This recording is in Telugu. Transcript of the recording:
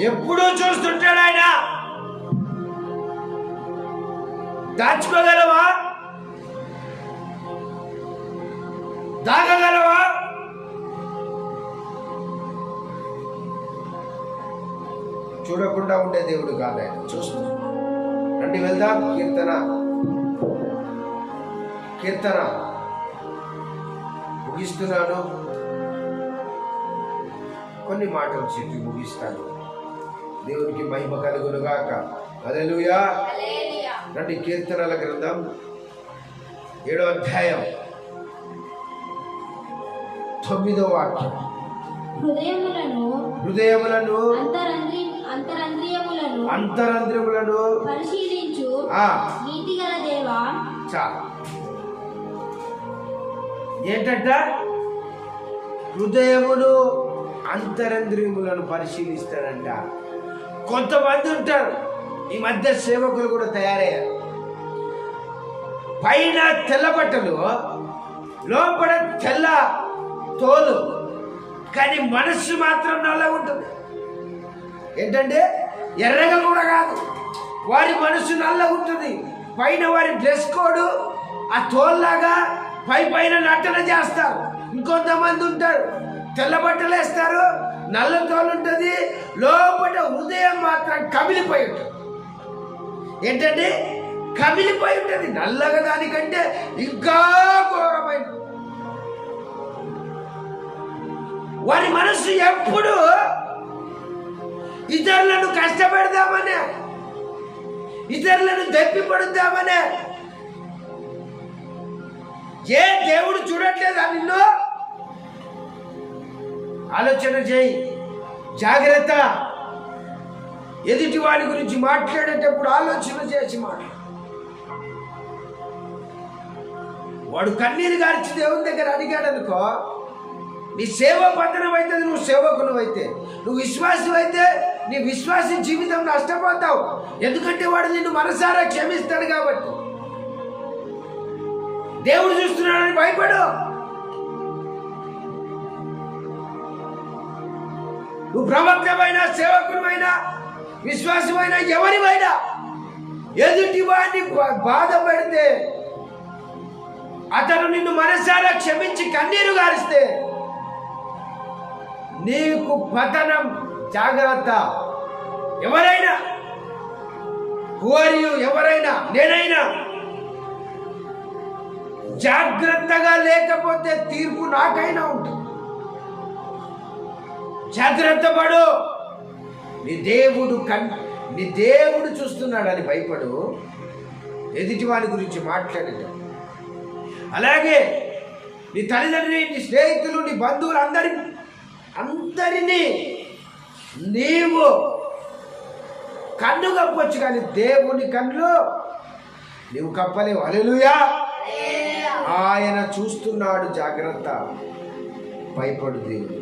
ఎప్పుడూ చూస్తుంటాడు ఆయన. దాచుకోగలవా? దాగగలవా? చూడకుండా ఉండే దేవుడు కాదు ఆయన, చూస్తున్నాడు. రండి వెళ్దాం. కీర్తన ముగిస్తున్నాను. కొన్ని మాటలు చెప్పి ముగిస్తాను. దేవునికి మహిమ కలుగునుగాక. హల్లెలూయా. రండి కీర్తనల గ్రంథం 7వ అధ్యాయం 9వ వాక్యం. హృదయములను అంతరంద్రియములను పరిశీలించు నీతిగల దేవా. చాలు. ఏంటంట? హృదయమును అంతరంద్రియములను పరిశీలిస్తాడంట. కొంతమంది ఉంటారు, ఈ మధ్య సేవకులు కూడా తయారయ్యారు. పైన తెల్ల బట్టలు, లోపల తెల్ల తోలు, కానీ మనస్సు మాత్రం నల్లగా ఉంటుంది. ఏంటంటే ఎర్రగా కూడా కాదు, వారి మనస్సు నల్లగా ఉంటుంది. పైన వారి డ్రెస్ కోడ్ ఆ తోల్లాగా పైన నటన చేస్తారు. ఇంకొంతమంది ఉంటారు, తెల్ల బట్టలు వేస్తారు, నల్ల తోలు ఉంటుంది, లోపల హృదయం మాత్రం కమిలిపోయి ఉంటుంది. ఏంటంటే కమిలిపోయి ఉంటుంది. నల్లగా దానికంటే ఇంకా ఘోరమైన వారి మనస్సు ఎప్పుడు ఇతరులను కష్టపెడదామనే, ఇతరులను దప్పి పడుద్దామనే. ఏ దేవుడు చూడట్లేదా నిన్ను? ఆలోచన చేయి, జాగ్రత్త. ఎదుటి వాడి గురించి మాట్లాడేటప్పుడు ఆలోచన చేసి మాట్లాడు. వాడు కన్నీరు గార్చి దేవుని దగ్గర అడిగాడు అనుకో, నీ సేవ పతనం అవుతుంది. నువ్వు సేవకును అయితే, నువ్వు విశ్వాసం అయితే నీ విశ్వాసి జీవితం నష్టపోతావు. ఎందుకంటే వాడు నిన్ను మనసారా క్షమిస్తాడు కాబట్టి. దేవుడు చూస్తున్నాడని భయపడు. నువ్వు ప్రవక్తమైనా, సేవకునివైనా, విశ్వాసమైనా, ఎవరివైనా ఎదుటి వాడిని బాధ పెడితే, అతను నిన్ను మనసారా క్షమించి కన్నీరు గారిస్తే నీకు పతనం. జాగ్రత్త. ఎవరైనా, ఎవరైనా, నేనైనా జాగ్రత్తగా లేకపోతే తీర్పు నాకైనా ఉంటుంది. జాగ్రత్త పడు. నీ దేవుడు చూస్తున్నాడని భయపడు. ఎదుటి వాడి గురించి మాట్లాడేది. అలాగే నీ తల్లిదండ్రులు, నీ స్నేహితులు, నీ బంధువులు అందరినీ నీవు కన్ను కప్పొచ్చు, కానీ దేవుని కన్నులు నీవు కప్పలేవు. హల్లెలూయా. ఆయన చూస్తున్నాడు. జాగ్రత్త. భయపడు దేవుడు.